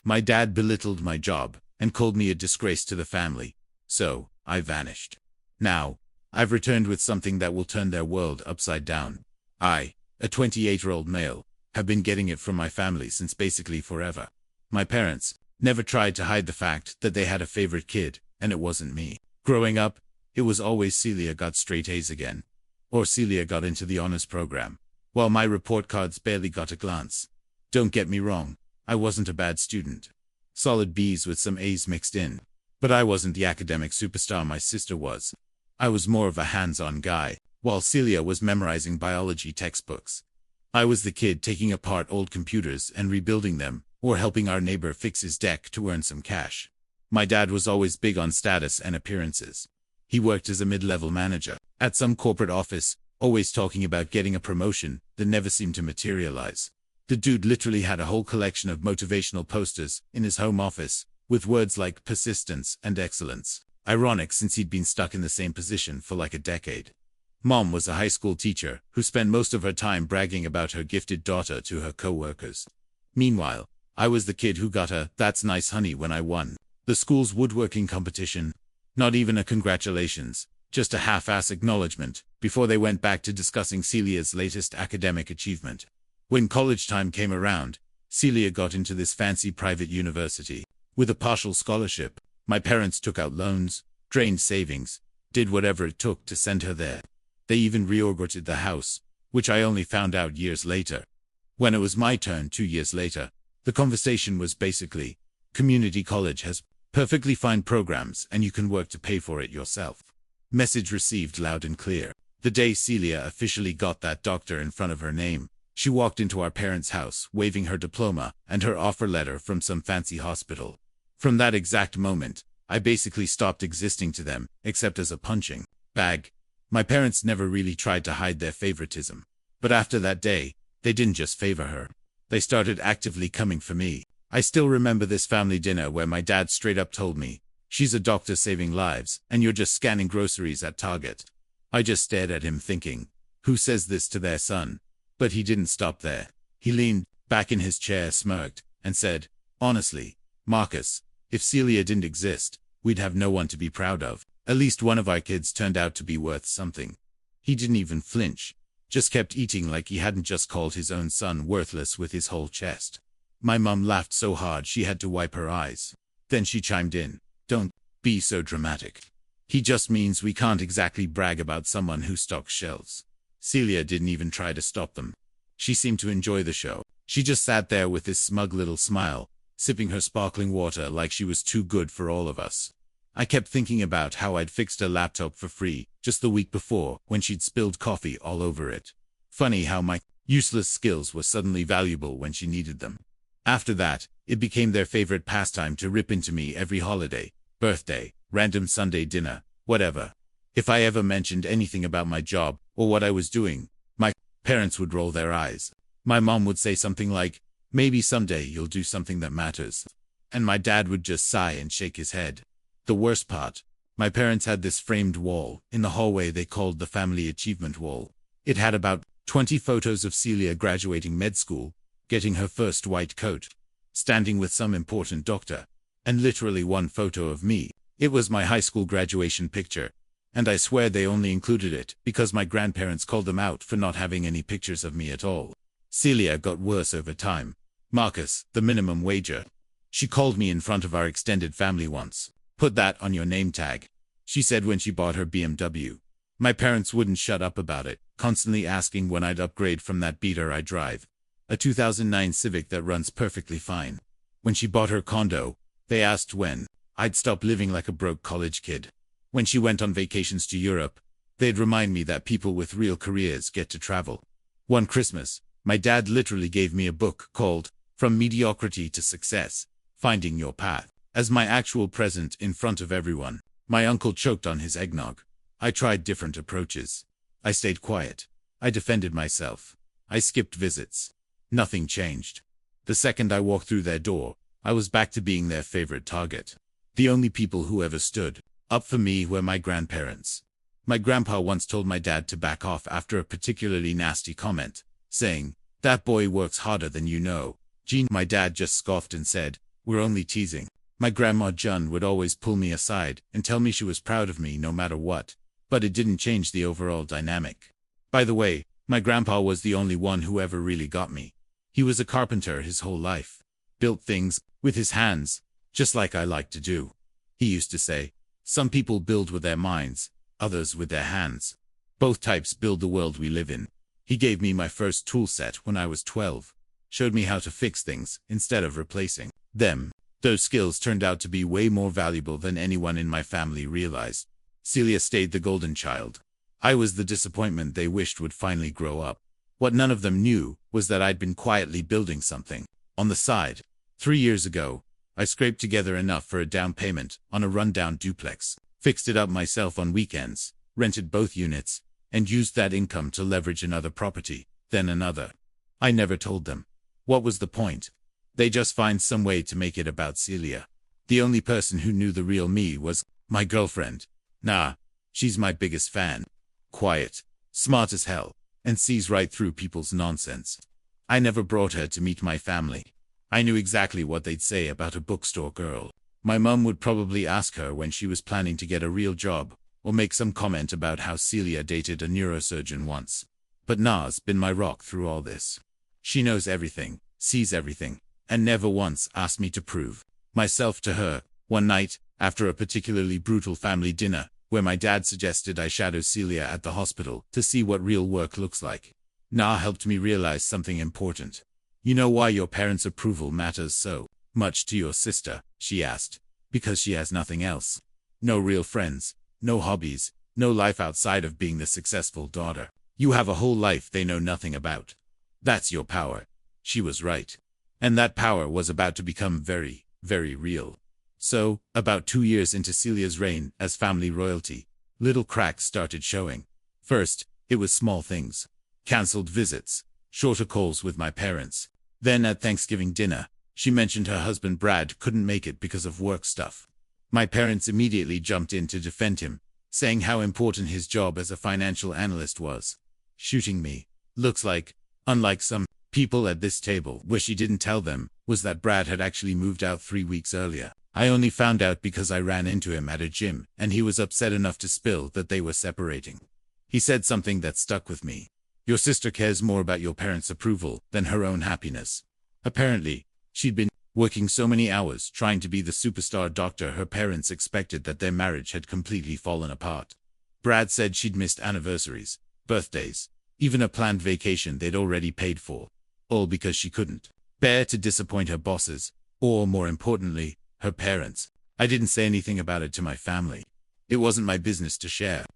My dad belittled my job and called me a disgrace to the family. So, I vanished. Now, I've returned with something that will turn their world upside down. I, a 28-year-old male, have been getting it from my family since basically forever. My parents never tried to hide the fact that they had a favorite kid, and it wasn't me. Growing up, it was always Celia got straight A's again. Or Celia got into the honors program, while my report cards barely got a glance. Don't get me wrong, I wasn't a bad student. Solid B's with some A's mixed in. But I wasn't the academic superstar my sister was. I was more of a hands-on guy, while Celia was memorizing biology textbooks. I was the kid taking apart old computers and rebuilding them, or helping our neighbor fix his deck to earn some cash. My dad was always big on status and appearances. He worked as a mid-level manager at some corporate office, always talking about getting a promotion that never seemed to materialize. The dude literally had a whole collection of motivational posters in his home office, with words like persistence and excellence. Ironic since he'd been stuck in the same position for like a decade. Mom was a high school teacher who spent most of her time bragging about her gifted daughter to her co-workers. Meanwhile, I was the kid who got a "that's nice honey" when I won the school's woodworking competition. Not even a congratulations, just a half-ass acknowledgement, before they went back to discussing Celia's latest academic achievement. When college time came around, Celia got into this fancy private university. With a partial scholarship, my parents took out loans, drained savings, did whatever it took to send her there. They even reorganized the house, which I only found out years later. When it was my turn 2 years later, the conversation was basically, community college has perfectly fine programs and you can work to pay for it yourself. Message received loud and clear. The day Celia officially got that doctor in front of her name, she walked into our parents' house waving her diploma and her offer letter from some fancy hospital. From that exact moment, I basically stopped existing to them, except as a punching bag. My parents never really tried to hide their favoritism. But after that day, they didn't just favor her. They started actively coming for me. I still remember this family dinner where my dad straight up told me, "She's a doctor saving lives, and you're just scanning groceries at Target." I just stared at him thinking, who says this to their son? But he didn't stop there. He leaned back in his chair, smirked, and said, "Honestly, Marcus, if Celia didn't exist, we'd have no one to be proud of. At least one of our kids turned out to be worth something." He didn't even flinch, just kept eating like he hadn't just called his own son worthless with his whole chest. My mum laughed so hard she had to wipe her eyes. Then she chimed in, "Don't be so dramatic. He just means we can't exactly brag about someone who stocks shelves." Celia didn't even try to stop them. She seemed to enjoy the show. She just sat there with this smug little smile, sipping her sparkling water like she was too good for all of us. I kept thinking about how I'd fixed her laptop for free just the week before when she'd spilled coffee all over it. Funny how my useless skills were suddenly valuable when she needed them. After that, it became their favorite pastime to rip into me every holiday, birthday, random Sunday dinner, whatever. If I ever mentioned anything about my job or what I was doing, my parents would roll their eyes. My mom would say something like, "Maybe someday you'll do something that matters." And my dad would just sigh and shake his head. The worst part, my parents had this framed wall in the hallway they called the Family Achievement Wall. It had about 20 photos of Celia graduating med school, getting her first white coat, standing with some important doctor, and literally one photo of me. It was my high school graduation picture, and I swear they only included it because my grandparents called them out for not having any pictures of me at all. Celia got worse over time. Marcus, the minimum wager. She called me in front of our extended family once. "Put that on your name tag," she said when she bought her BMW. My parents wouldn't shut up about it, constantly asking when I'd upgrade from that beater I drive, a 2009 Civic that runs perfectly fine. When she bought her condo, they asked when I'd stop living like a broke college kid. When she went on vacations to Europe, they'd remind me that people with real careers get to travel. One Christmas, my dad literally gave me a book called From Mediocrity to Success, Finding Your Path, as my actual present in front of everyone. My uncle choked on his eggnog. I tried different approaches. I stayed quiet. I defended myself. I skipped visits. Nothing changed. The second I walked through their door, I was back to being their favorite target. The only people who ever stood up for me were my grandparents. My grandpa once told my dad to back off after a particularly nasty comment, saying, "That boy works harder than you know." Gene, my dad just scoffed and said, We're only teasing. My grandma Jun would always pull me aside and tell me she was proud of me no matter what, but it didn't change the overall dynamic. By the way, my grandpa was the only one who ever really got me. He was a carpenter his whole life. Built things with his hands, just like I like to do. He used to say, some people build with their minds, others with their hands. Both types build the world we live in. He gave me my first tool set when I was 12, showed me how to fix things instead of replacing them. Those skills turned out to be way more valuable than anyone in my family realized. Celia stayed the golden child. I was the disappointment they wished would finally grow up. What none of them knew was that I'd been quietly building something on the side. 3 years ago, I scraped together enough for a down payment on a rundown duplex, fixed it up myself on weekends, rented both units, and used that income to leverage another property, then another. I never told them. What was the point? They just find some way to make it about Celia. The only person who knew the real me was my girlfriend. Nah, she's my biggest fan. Quiet, smart as hell, and sees right through people's nonsense. I never brought her to meet my family. I knew exactly what they'd say about a bookstore girl. My mum would probably ask her when she was planning to get a real job, or make some comment about how Celia dated a neurosurgeon once. But Na's been my rock through all this. She knows everything, sees everything, and never once asked me to prove myself to her. One night, after a particularly brutal family dinner, where my dad suggested I shadow Celia at the hospital to see what real work looks like, Na helped me realize something important. You know why your parents' approval matters so much to your sister? She asked. Because she has nothing else. No real friends, no hobbies, no life outside of being the successful daughter. You have a whole life they know nothing about. That's your power. She was right. And that power was about to become very, very real. So, about 2 years into Celia's reign as family royalty, little cracks started showing. First, it was small things. Cancelled visits, shorter calls with my parents. Then at Thanksgiving dinner, she mentioned her husband Brad couldn't make it because of work stuff. My parents immediately jumped in to defend him, saying how important his job as a financial analyst was. Shooting me. Looks like, unlike some people at this table, what she didn't tell them was that Brad had actually moved out 3 weeks earlier. I only found out because I ran into him at a gym, and he was upset enough to spill that they were separating. He said something that stuck with me. Your sister cares more about your parents' approval than her own happiness. Apparently, she'd been working so many hours trying to be the superstar doctor her parents expected that their marriage had completely fallen apart. Brad said she'd missed anniversaries, birthdays, even a planned vacation they'd already paid for. All because she couldn't bear to disappoint her bosses, or more importantly, her parents. I didn't say anything about it to my family. It wasn't my business to share.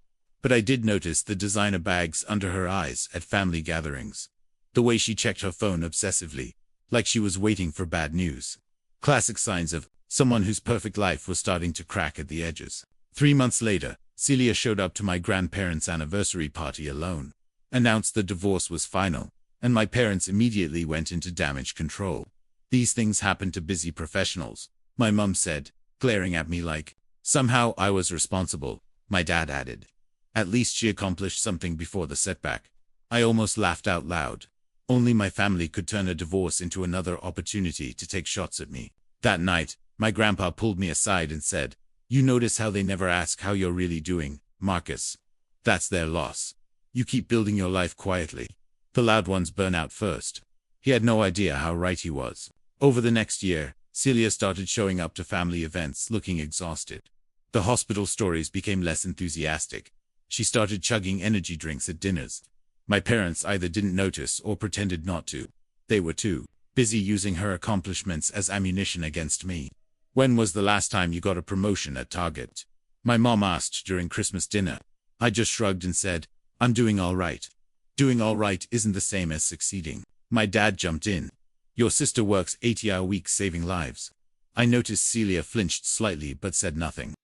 But I did notice the designer bags under her eyes at family gatherings. The way she checked her phone obsessively, like she was waiting for bad news. Classic signs of someone whose perfect life was starting to crack at the edges. 3 months later, Celia showed up to my grandparents' anniversary party alone, announced the divorce was final, and my parents immediately went into damage control. These things happen to busy professionals, my mum said, glaring at me like, somehow I was responsible. My dad added, at least she accomplished something before the setback. I almost laughed out loud. Only my family could turn a divorce into another opportunity to take shots at me. That night, my grandpa pulled me aside and said, you notice how they never ask how you're really doing, Marcus? That's their loss. You keep building your life quietly. The loud ones burn out first. He had no idea how right he was. Over the next year, Celia started showing up to family events looking exhausted. The hospital stories became less enthusiastic. She started chugging energy drinks at dinners. My parents either didn't notice or pretended not to. They were too busy using her accomplishments as ammunition against me. When was the last time you got a promotion at Target? My mom asked during Christmas dinner. I just shrugged and said, I'm doing all right. Doing all right isn't the same as succeeding. My dad jumped in. Your sister works 80-hour weeks saving lives. I noticed Celia flinched slightly but said nothing.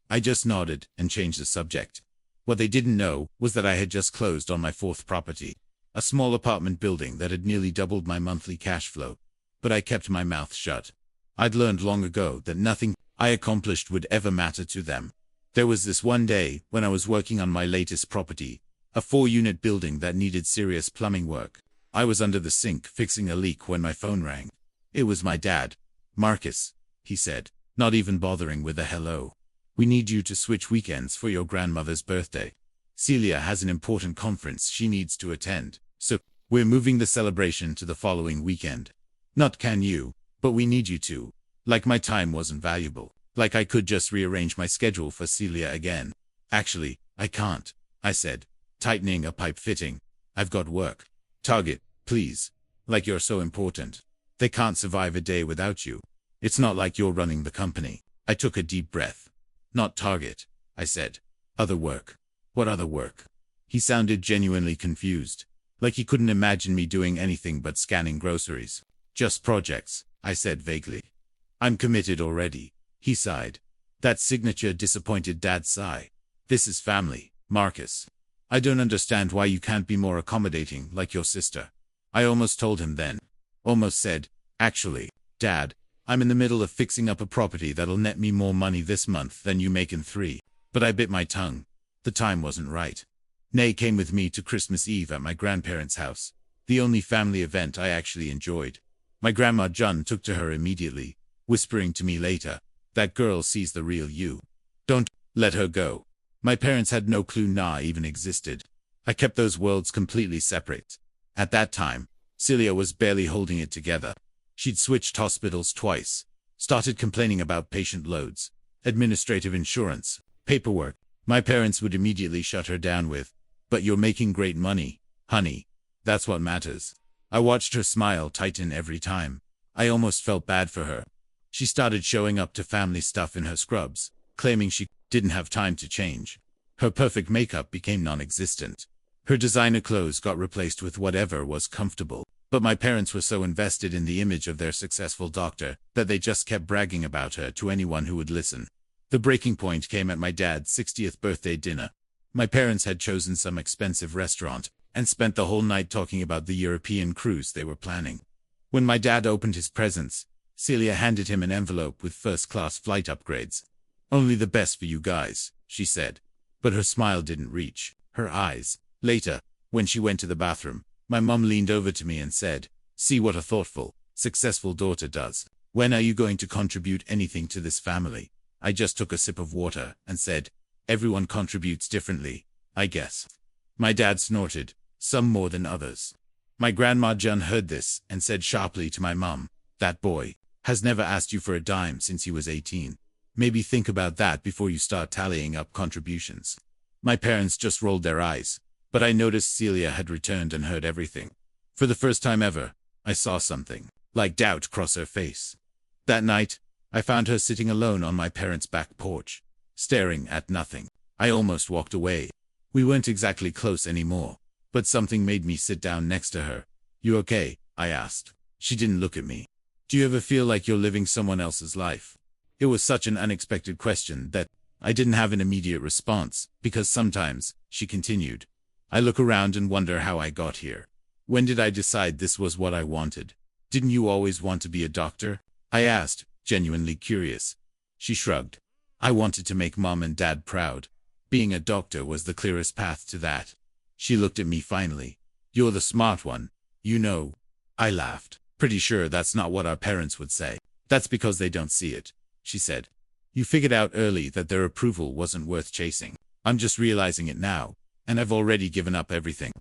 I just nodded and changed the subject. What they didn't know was that I had just closed on my 4th property, a small apartment building that had nearly doubled my monthly cash flow. But I kept my mouth shut. I'd learned long ago that nothing I accomplished would ever matter to them. There was this one day when I was working on my latest property, a 4-unit building that needed serious plumbing work. I was under the sink fixing a leak when my phone rang. It was my dad. Marcus, he said, not even bothering with a hello. We need you to switch weekends for your grandmother's birthday. Celia has an important conference she needs to attend, so we're moving the celebration to the following weekend. Not can you, but we need you to. Like my time wasn't valuable. Like I could just rearrange my schedule for Celia again. Actually, I can't, I said, tightening a pipe fitting. I've got work. Target, please. Like you're so important. They can't survive a day without you. It's not like you're running the company. I took a deep breath. Not Target, I said. Other work. What other work? He sounded genuinely confused. Like he couldn't imagine me doing anything but scanning groceries. Just projects, I said vaguely. I'm committed already, he sighed. That signature disappointed Dad's sigh. This is family, Marcus. I don't understand why you can't be more accommodating like your sister. I almost told him then. Almost said, actually, Dad, I'm in the middle of fixing up a property that'll net me more money this month than you make in 3. But I bit my tongue. The time wasn't right. Nay came with me to Christmas Eve at my grandparents' house, the only family event I actually enjoyed. My grandma John took to her immediately, whispering to me later, that girl sees the real you. Don't let her go. My parents had no clue Na even existed. I kept those worlds completely separate. At that time, Celia was barely holding it together. She'd switched hospitals twice, started complaining about patient loads, administrative insurance, paperwork. My parents would immediately shut her down with, "But you're making great money, honey. That's what matters." I watched her smile tighten every time. I almost felt bad for her. She started showing up to family stuff in her scrubs, claiming she didn't have time to change. Her perfect makeup became non-existent. Her designer clothes got replaced with whatever was comfortable. But my parents were so invested in the image of their successful doctor that they just kept bragging about her to anyone who would listen. The breaking point came at my dad's 60th birthday dinner. My parents had chosen some expensive restaurant and spent the whole night talking about the European cruise they were planning. When my dad opened his presents, Celia handed him an envelope with first-class flight upgrades. "Only the best for you guys," she said. But her smile didn't reach her eyes. Later, when she went to the bathroom, my mom leaned over to me and said, "See what a thoughtful, successful daughter does. When are you going to contribute anything to this family?" I just took a sip of water and said, "Everyone contributes differently, I guess." My dad snorted, "Some more than others." My grandma John heard this and said sharply to my mom, "That boy has never asked you for a dime since he was 18. Maybe think about that before you start tallying up contributions." My parents just rolled their eyes. But I noticed Celia had returned and heard everything. For the first time ever, I saw something like doubt cross her face. That night, I found her sitting alone on my parents' back porch, staring at nothing. I almost walked away. We weren't exactly close anymore, but something made me sit down next to her. "You okay?" I asked. She didn't look at me. "Do you ever feel like you're living someone else's life?" It was such an unexpected question that I didn't have an immediate response, because sometimes, she continued, I look around and wonder how I got here. When did I decide this was what I wanted? "Didn't you always want to be a doctor?" I asked, genuinely curious. She shrugged. "I wanted to make Mom and Dad proud. Being a doctor was the clearest path to that." She looked at me finally. "You're the smart one, you know." I laughed. "Pretty sure that's not what our parents would say." "That's because they don't see it," she said. "You figured out early that their approval wasn't worth chasing. I'm just realizing it now. And I've already given up everything."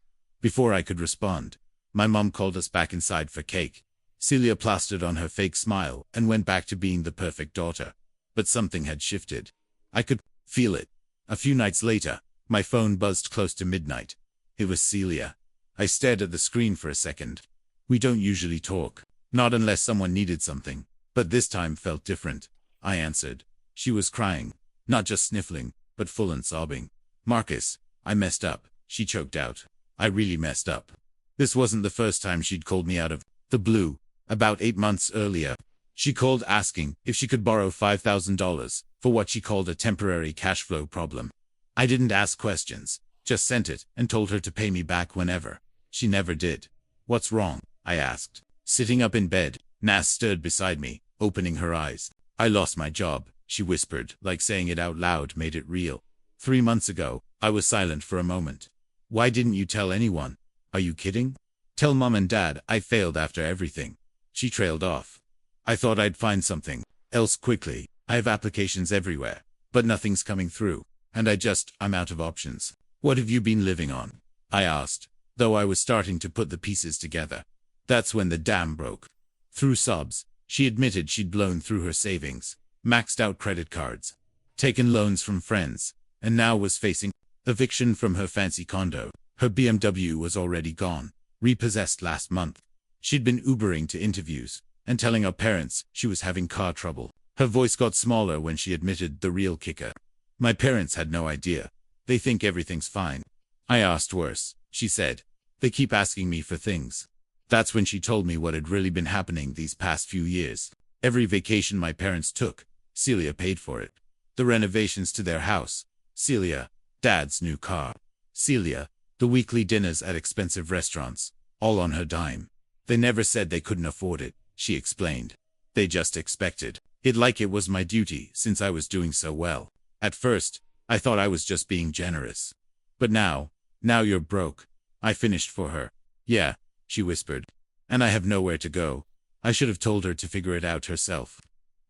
Before I could respond, my mom called us back inside for cake. Celia plastered on her fake smile and went back to being the perfect daughter. But something had shifted. I could feel it. A few nights later, my phone buzzed close to midnight. It was Celia. I stared at the screen for a second. We don't usually talk, not unless someone needed something, but this time felt different. I answered. She was crying, not just sniffling, but full and sobbing. "Marcus, I messed up," she choked out. I really messed up. This wasn't the first time she'd called me out of the blue. About 8 months earlier, she called asking if she could borrow $5,000 for what she called a temporary cash flow problem. I didn't ask questions, just sent it and told her to pay me back whenever. She never did. "What's wrong?" I asked. Sitting up in bed, Nas stood beside me, opening her eyes. "I lost my job," she whispered, like saying it out loud made it real. 3 months ago, I was silent for a moment. "Why didn't you tell anyone? Are you kidding?" "Tell Mom and Dad I failed after everything." She trailed off. "I thought I'd find something." else quickly. I have applications everywhere, but nothing's coming through, and I'm out of options. What have you been living on? I asked, though I was starting to put the pieces together. That's when the dam broke. Through sobs, she admitted she'd blown through her savings, maxed out credit cards, taken loans from friends, and now was facing eviction from her fancy condo. Her BMW was already gone, repossessed last month. She'd been Ubering to interviews and telling her parents she was having car trouble. Her voice got smaller when she admitted the real kicker. My parents had no idea. They think everything's fine. I asked worse, she said. They keep asking me for things. That's when she told me what had really been happening these past few years. Every vacation my parents took, Celia paid for it. The renovations to their house, Celia, Dad's new car, Celia, the weekly dinners at expensive restaurants, all on her dime. They never said they couldn't afford it, she explained. They just expected it, like it was my duty since I was doing so well. At first, I thought I was just being generous. But now you're broke. I finished for her. Yeah, she whispered. And I have nowhere to go. I should have told her to figure it out herself.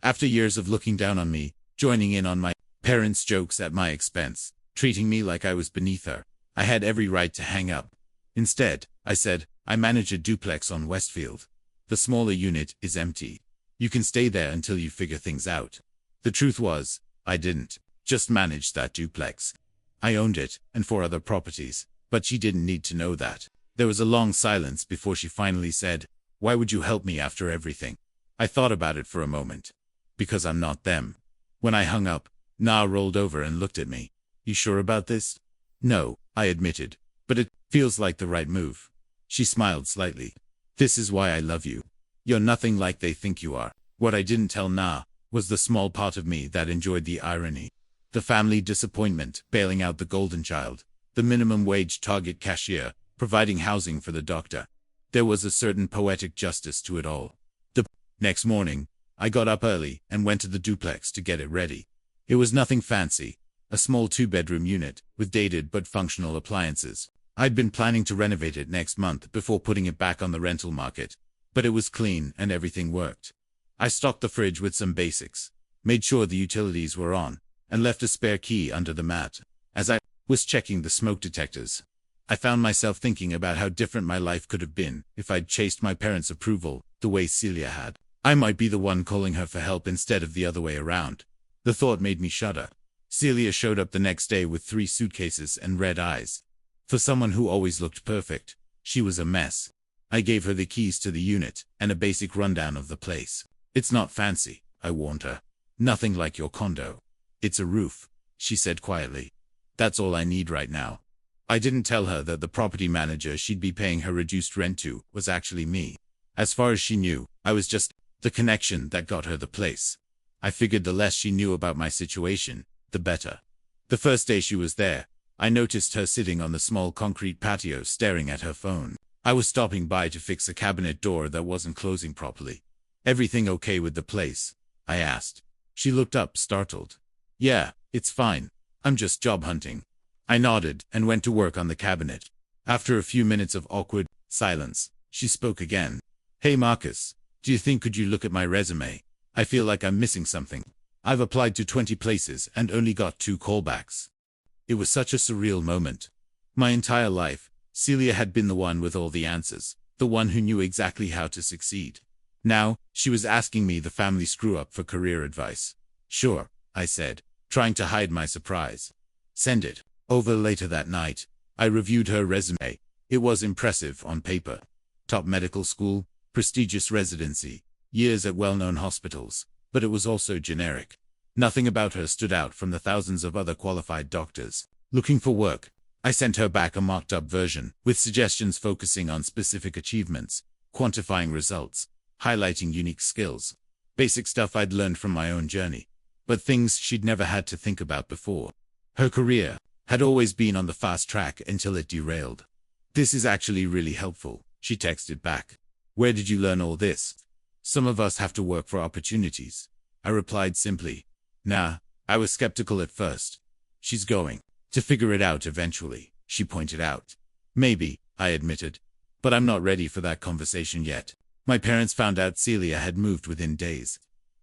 After years of looking down on me, joining in on my parents' jokes at my expense, treating me like I was beneath her, I had every right to hang up. Instead, I said, I manage a duplex on Westfield. The smaller unit is empty. You can stay there until you figure things out. The truth was, I didn't just manage that duplex. I owned it, and 4 other properties, but she didn't need to know that. There was a long silence before she finally said, why would you help me after everything? I thought about it for a moment. Because I'm not them. When I hung up, Na rolled over and looked at me. You sure about this? No, I admitted, but it feels like the right move. She smiled slightly. This is why I love you. You're nothing like they think you are. What I didn't tell Na was the small part of me that enjoyed the irony. The family disappointment, bailing out the golden child, the minimum wage target cashier, providing housing for the doctor. There was a certain poetic justice to it all. The next morning, I got up early and went to the duplex to get it ready. It was nothing fancy, a small 2-bedroom unit with dated but functional appliances. I'd been planning to renovate it next month before putting it back on the rental market, but it was clean and everything worked. I stocked the fridge with some basics, made sure the utilities were on, and left a spare key under the mat. As I was checking the smoke detectors, I found myself thinking about how different my life could have been if I'd chased my parents' approval the way Celia had. I might be the one calling her for help instead of the other way around. The thought made me shudder. Celia showed up the next day with 3 suitcases and red eyes. For someone who always looked perfect, she was a mess. I gave her the keys to the unit and a basic rundown of the place. It's not fancy, I warned her. Nothing like your condo. It's a roof, she said quietly. That's all I need right now. I didn't tell her that the property manager she'd be paying her reduced rent to was actually me. As far as she knew, I was just the connection that got her the place. I figured the less she knew about my situation, the better. The first day she was there, I noticed her sitting on the small concrete patio staring at her phone. I was stopping by to fix a cabinet door that wasn't closing properly. Everything okay with the place? I asked. She looked up, startled. Yeah, it's fine. I'm just job hunting. I nodded and went to work on the cabinet. After a few minutes of awkward silence, she spoke again. Hey Marcus, could you look at my resume? I feel like I'm missing something. I've applied to 20 places and only got 2 callbacks. It was such a surreal moment. My entire life, Celia had been the one with all the answers, the one who knew exactly how to succeed. Now, she was asking me the family screw-up for career advice. Sure, I said, trying to hide my surprise. Send it. Over later that night, I reviewed her resume. It was impressive on paper. Top medical school, prestigious residency, years at well-known hospitals, but it was also generic. Nothing about her stood out from the thousands of other qualified doctors. Looking for work, I sent her back a mocked-up version, with suggestions focusing on specific achievements, quantifying results, highlighting unique skills. Basic stuff I'd learned from my own journey, but things she'd never had to think about before. Her career had always been on the fast track until it derailed. This is actually really helpful, she texted back. Where did you learn all this? Some of us have to work for opportunities. I replied simply. Nah, I was skeptical at first. She's going to figure it out eventually, she pointed out. Maybe, I admitted. But I'm not ready for that conversation yet. My parents found out Celia had moved within days.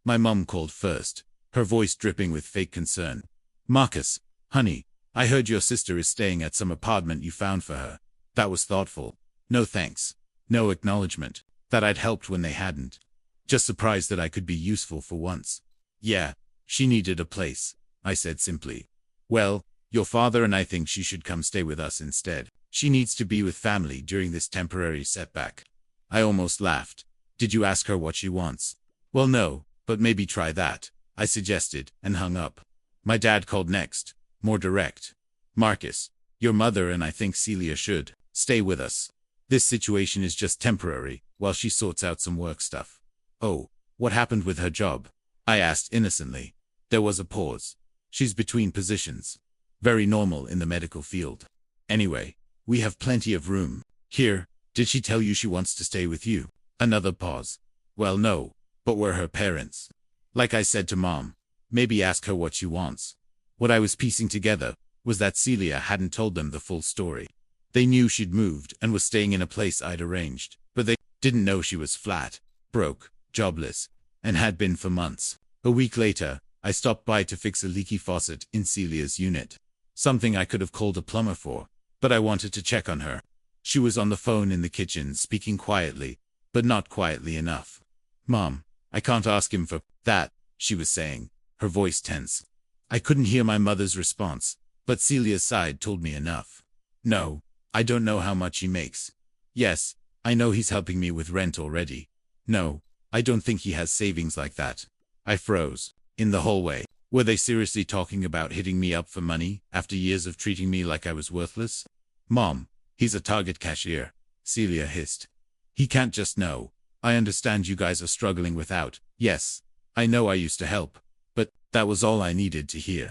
My mum called first, her voice dripping with fake concern. Marcus, honey, I heard your sister is staying at some apartment you found for her. That was thoughtful. No thanks. No acknowledgement that I'd helped when they hadn't. Just surprised that I could be useful for once. Yeah, she needed a place, I said simply. Well, your father and I think she should come stay with us instead. She needs to be with family during this temporary setback. I almost laughed. Did you ask her what she wants? Well, no, but maybe try that, I suggested, and hung up. My dad called next, more direct. Marcus, your mother and I think Celia should stay with us. This situation is just temporary, while she sorts out some work stuff. Oh, what happened with her job? I asked innocently. There was a pause. She's between positions. Very normal in the medical field. Anyway, we have plenty of room. Here, did she tell you she wants to stay with you? Another pause. Well, no, but we're her parents. Like I said to Mom, maybe ask her what she wants. What I was piecing together was that Celia hadn't told them the full story. They knew she'd moved and was staying in a place I'd arranged, but they didn't know she was flat, broke, jobless, and had been for months. A week later, I stopped by to fix a leaky faucet in Celia's unit. Something I could have called a plumber for, but I wanted to check on her. She was on the phone in the kitchen speaking quietly, but not quietly enough. Mom, I can't ask him for that, she was saying, her voice tense. I couldn't hear my mother's response, but Celia's side told me enough. No, I don't know how much he makes. Yes, I know he's helping me with rent already. No, I don't think he has savings like that. I froze. In the hallway, were they seriously talking about hitting me up for money after years of treating me like I was worthless? Mom, he's a Target cashier, Celia hissed. He can't just know. I understand you guys are struggling without. Yes, I know I used to help, but that was all I needed to hear.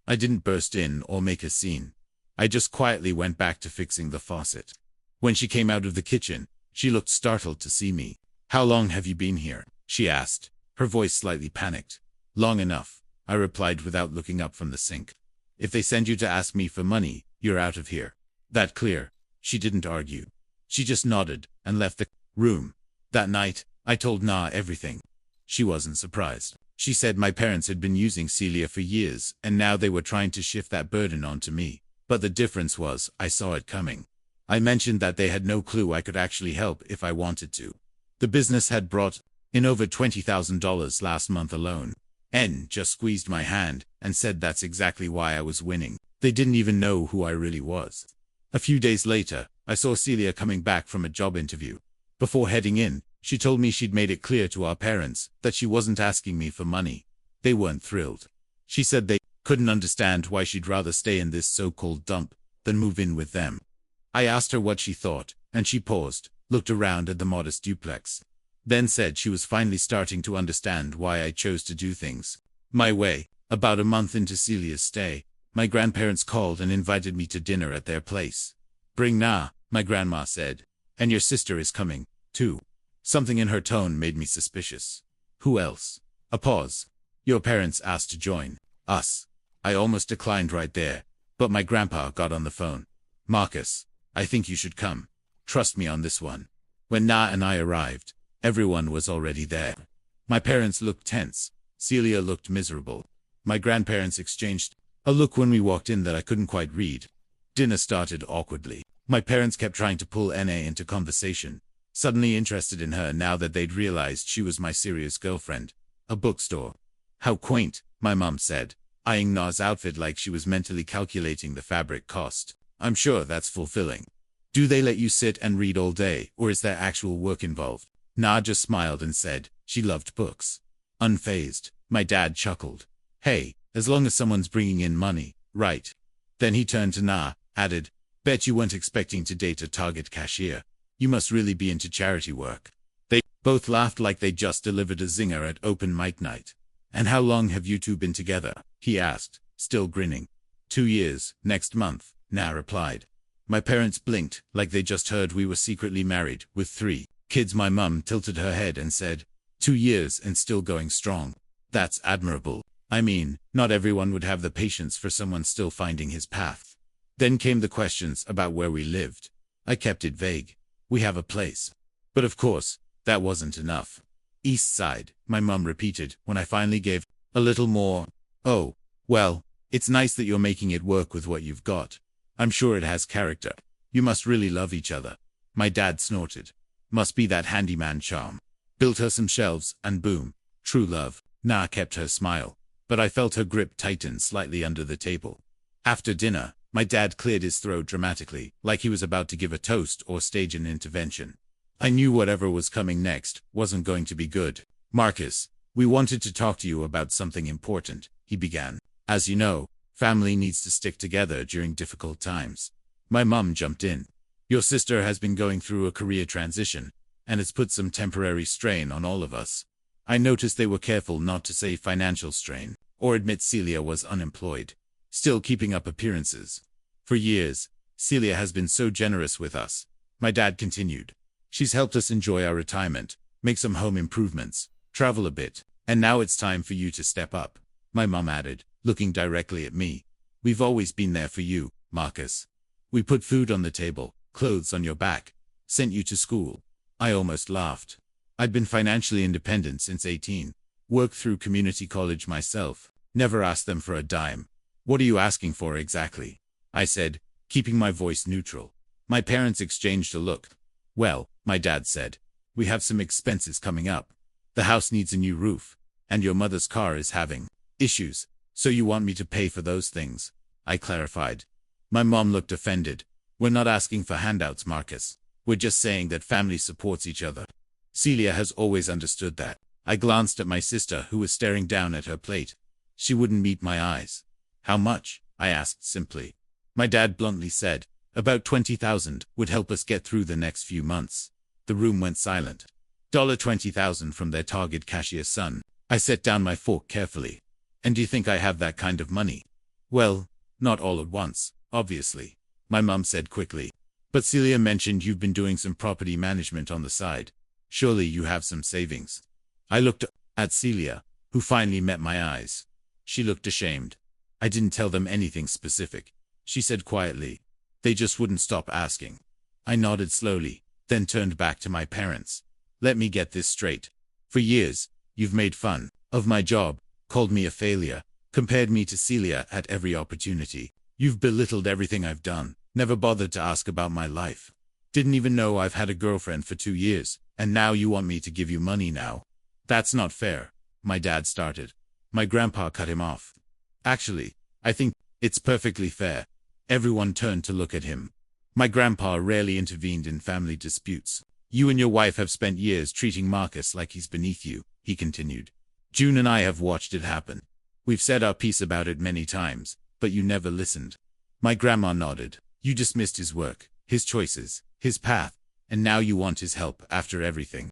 I didn't burst in or make a scene. I just quietly went back to fixing the faucet. When she came out of the kitchen, she looked startled to see me. How long have you been here? She asked, her voice slightly panicked. Long enough, I replied without looking up from the sink. If they send you to ask me for money, you're out of here. That clear? She didn't argue. She just nodded and left the room. That night, I told Na everything. She wasn't surprised. She said my parents had been using Celia for years, and now they were trying to shift that burden onto me. But the difference was, I saw it coming. I mentioned that they had no clue I could actually help if I wanted to. The business had brought in over $20,000 last month alone. N just squeezed my hand and said that's exactly why I was winning. They didn't even know who I really was. A few days later, I saw Celia coming back from a job interview. Before heading in, she told me she'd made it clear to our parents that she wasn't asking me for money. They weren't thrilled. She said they couldn't understand why she'd rather stay in this so-called dump than move in with them. I asked her what she thought, and she paused, looked around at the modest duplex, then said she was finally starting to understand why I chose to do things my way. About a month into Celia's stay, my grandparents called and invited me to dinner at their place. Bring Na, my grandma said, and your sister is coming, too. Something in her tone made me suspicious. Who else? A pause. Your parents asked to join us. I almost declined right there, but my grandpa got on the phone. Marcus, I think you should come. Trust me on this one. When Na and I arrived, everyone was already there. My parents looked tense. Celia looked miserable. My grandparents exchanged a look when we walked in that I couldn't quite read. Dinner started awkwardly. My parents kept trying to pull Na into conversation, suddenly interested in her now that they'd realized she was my serious girlfriend. A bookstore. How quaint, my mom said, eyeing Na's outfit like she was mentally calculating the fabric cost. I'm sure that's fulfilling. Do they let you sit and read all day, or is there actual work involved? Na just smiled and said she loved books. Unfazed, my dad chuckled. Hey, as long as someone's bringing in money, right? Then he turned to Na, added, bet you weren't expecting to date a Target cashier. You must really be into charity work. They both laughed like they just delivered a zinger at open mic night. And how long have you two been together? He asked, still grinning. 2 years, next month, Na replied. My parents blinked like they just heard we were secretly married with 3 kids. My mum tilted her head and said, 2 years and still going strong. That's admirable. I mean, not everyone would have the patience for someone still finding his path. Then came the questions about where we lived. I kept it vague. We have a place. But of course, that wasn't enough. East Side, my mum repeated when I finally gave a little more. Oh, well, it's nice that you're making it work with what you've got. I'm sure it has character. You must really love each other. My dad snorted. Must be that handyman charm. Built her some shelves, and boom. True love. Nah kept her smile, but I felt her grip tighten slightly under the table. After dinner, my dad cleared his throat dramatically, like he was about to give a toast or stage an intervention. I knew whatever was coming next wasn't going to be good. Marcus, we wanted to talk to you about something important, he began. As you know, family needs to stick together during difficult times. My mum jumped in. Your sister has been going through a career transition, and it's put some temporary strain on all of us. I noticed they were careful not to say financial strain, or admit Celia was unemployed, still keeping up appearances. For years, Celia has been so generous with us, my dad continued. She's helped us enjoy our retirement, make some home improvements, travel a bit, and now it's time for you to step up, my mum added, looking directly at me. We've always been there for you, Marcus. We put food on the table, clothes on your back, sent you to school. I almost laughed. I'd been financially independent since 18, worked through community college myself, never asked them for a dime. What are you asking for exactly? I said, keeping my voice neutral. My parents exchanged a look. Well, my dad said, we have some expenses coming up. The house needs a new roof, and your mother's car is having issues, so you want me to pay for those things, I clarified. My mom looked offended. We're not asking for handouts, Marcus. We're just saying that family supports each other. Celia has always understood that. I glanced at my sister, who was staring down at her plate. She wouldn't meet my eyes. How much? I asked simply. My dad bluntly said, about 20,000 would help us get through the next few months. The room went silent. $20,000 from their Target cashier's son. I set down my fork carefully. And do you think I have that kind of money? Well, not all at once, obviously, my mum said quickly. But Celia mentioned you've been doing some property management on the side. Surely you have some savings. I looked at Celia, who finally met my eyes. She looked ashamed. I didn't tell them anything specific, she said quietly. They just wouldn't stop asking. I nodded slowly, then turned back to my parents. Let me get this straight. For years, you've made fun of my job, called me a failure, compared me to Celia at every opportunity. You've belittled everything I've done, never bothered to ask about my life. Didn't even know I've had a girlfriend for 2 years, and now you want me to give you money now. That's not fair, my dad started. My grandpa cut him off. Actually, I think it's perfectly fair. Everyone turned to look at him. My grandpa rarely intervened in family disputes. You and your wife have spent years treating Marcus like he's beneath you, he continued. June and I have watched it happen. We've said our piece about it many times, but you never listened. My grandma nodded. You dismissed his work, his choices, his path, and now you want his help after everything.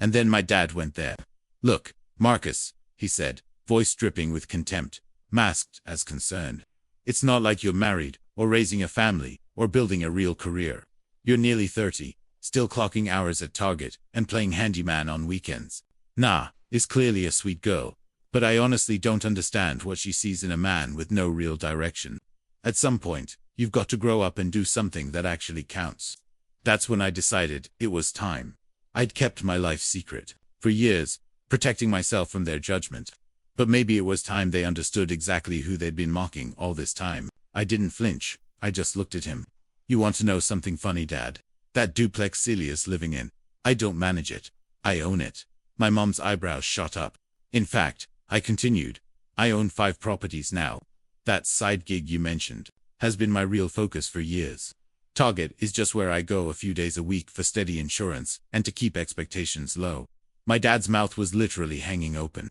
And then my dad went there. Look, Marcus, he said, voice dripping with contempt, masked as concern. It's not like you're married, or raising a family, or building a real career. You're nearly 30, still clocking hours at Target, and playing handyman on weekends. Nah, is clearly a sweet girl, but I honestly don't understand what she sees in a man with no real direction. At some point, you've got to grow up and do something that actually counts. That's when I decided it was time. I'd kept my life secret for years, protecting myself from their judgment. But maybe it was time they understood exactly who they'd been mocking all this time. I didn't flinch. I just looked at him. You want to know something funny, Dad? That duplex Celia's living in, I don't manage it. I own it. My mom's eyebrows shot up. In fact, I continued, I own 5 properties now. That side gig you mentioned has been my real focus for years. Target is just where I go a few days a week for steady insurance and to keep expectations low. My dad's mouth was literally hanging open.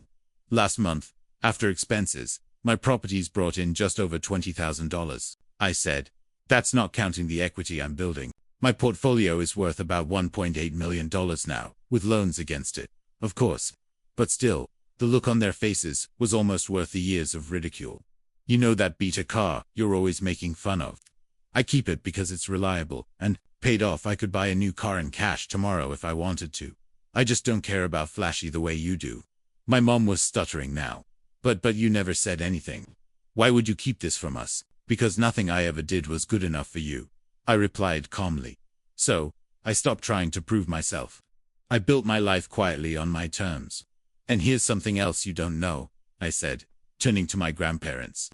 Last month, after expenses, my properties brought in just over $20,000. I said, that's not counting the equity I'm building. My portfolio is worth about $1.8 million now, with loans against it, of course. But still, the look on their faces was almost worth the years of ridicule. You know that beta car you're always making fun of? I keep it because it's reliable, and, paid off, I could buy a new car in cash tomorrow if I wanted to. I just don't care about flashy the way you do. My mom was stuttering now. But you never said anything. Why would you keep this from us? Because nothing I ever did was good enough for you, I replied calmly. So, I stopped trying to prove myself. I built my life quietly on my terms. And here's something else you don't know, I said, turning to my grandparents.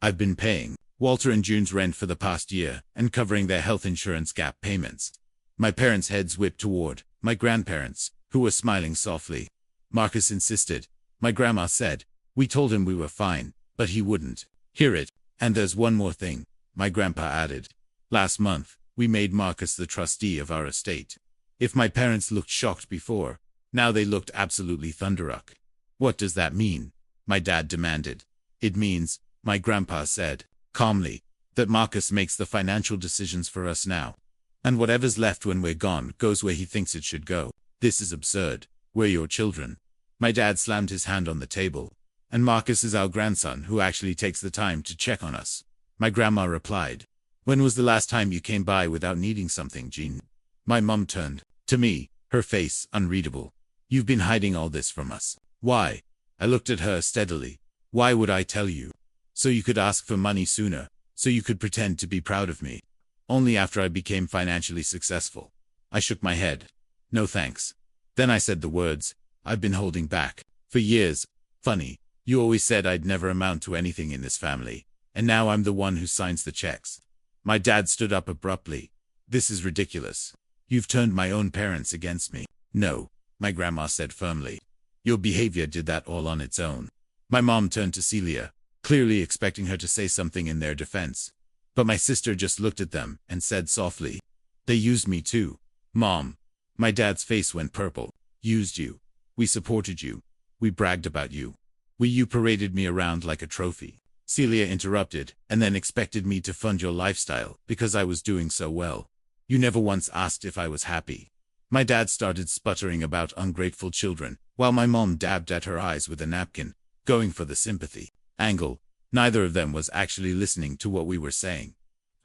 I've been paying Walter and June's rent for the past year and covering their health insurance gap payments. My parents' heads whipped toward my grandparents, who were smiling softly. Marcus insisted. My grandma said, we told him we were fine, but he wouldn't hear it. And there's one more thing, my grandpa added. Last month, we made Marcus the trustee of our estate. If my parents looked shocked before, now they looked absolutely thunderstruck. What does that mean? My dad demanded. It means, my grandpa said, calmly, that Marcus makes the financial decisions for us now. And whatever's left when we're gone goes where he thinks it should go. This is absurd. We're your children. My dad slammed his hand on the table. And Marcus is our grandson who actually takes the time to check on us. My grandma replied. When was the last time you came by without needing something, Jean? My mum turned to me, her face unreadable. You've been hiding all this from us. Why? I looked at her steadily. Why would I tell you? So you could ask for money sooner, so you could pretend to be proud of me. Only after I became financially successful. I shook my head. No thanks. Then I said the words I've been holding back for years. Funny, you always said I'd never amount to anything in this family, and now I'm the one who signs the checks. My dad stood up abruptly. This is ridiculous. You've turned my own parents against me. No, my grandma said firmly. Your behavior did that all on its own. My mom turned to Celia, clearly expecting her to say something in their defense. But my sister just looked at them and said softly, they used me too. Mom. My dad's face went purple. Used you. We supported you. We bragged about you. You paraded me around like a trophy. Celia interrupted, and then expected me to fund your lifestyle because I was doing so well. You never once asked if I was happy. My dad started sputtering about ungrateful children, while my mom dabbed at her eyes with a napkin, going for the sympathy angle. Neither of them was actually listening to what we were saying.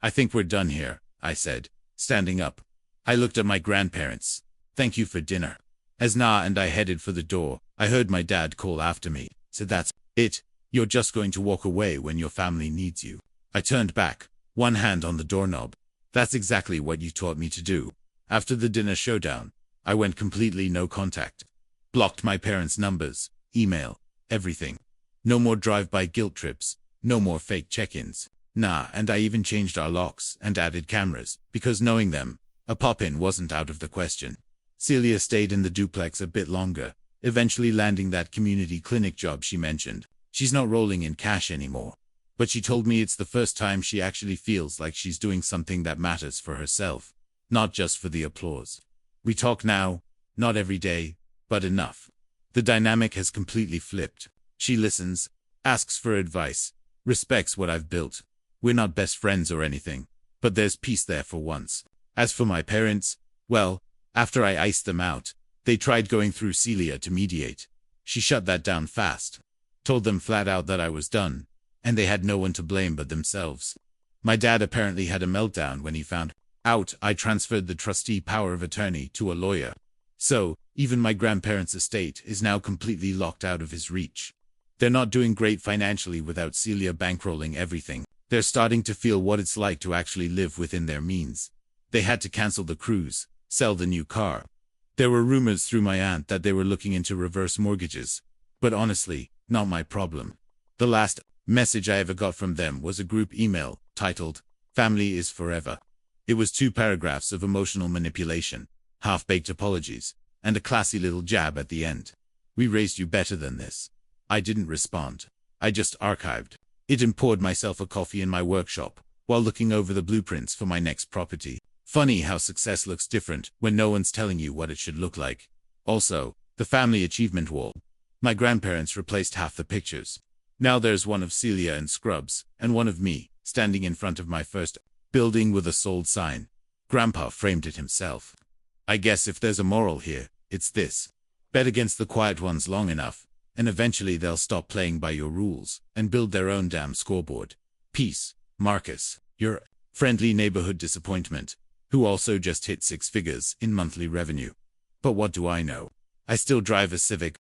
I think we're done here, I said, standing up. I looked at my grandparents. Thank you for dinner. As Na and I headed for the door, I heard my dad call after me. So that's it. You're just going to walk away when your family needs you. I turned back, one hand on the doorknob. That's exactly what you taught me to do. After the dinner showdown, I went completely no contact. Blocked my parents' numbers, email, everything. No more drive-by guilt trips, no more fake check-ins. Nah, and I even changed our locks and added cameras, because knowing them, a pop-in wasn't out of the question. Celia stayed in the duplex a bit longer, eventually landing that community clinic job she mentioned. She's not rolling in cash anymore. But she told me it's the first time she actually feels like she's doing something that matters for herself, not just for the applause. We talk now, not every day, but enough. The dynamic has completely flipped. She listens, asks for advice, respects what I've built. We're not best friends or anything, but there's peace there for once. As for my parents, well, after I iced them out, they tried going through Celia to mediate. She shut that down fast. Told them flat out that I was done, and they had no one to blame but themselves. My dad apparently had a meltdown when he found out I transferred the trustee power of attorney to a lawyer. So, even my grandparents' estate is now completely locked out of his reach. They're not doing great financially without Celia bankrolling everything. They're starting to feel what it's like to actually live within their means. They had to cancel the cruise, sell the new car. There were rumors through my aunt that they were looking into reverse mortgages. But honestly, not my problem. The last message I ever got from them was a group email titled, Family is Forever. It was 2 paragraphs of emotional manipulation, half-baked apologies, and a classy little jab at the end. We raised you better than this. I didn't respond. I just archived it and poured myself a coffee in my workshop, while looking over the blueprints for my next property. Funny how success looks different when no one's telling you what it should look like. Also, the family achievement wall. My grandparents replaced half the pictures. Now there's one of Celia in scrubs, and one of me, standing in front of my first building with a sold sign. Grandpa framed it himself. I guess if there's a moral here, it's this. Bet against the quiet ones long enough, and eventually they'll stop playing by your rules, and build their own damn scoreboard. Peace, Marcus, your friendly neighborhood disappointment, who also just hit 6 figures in monthly revenue. But what do I know? I still drive a Civic,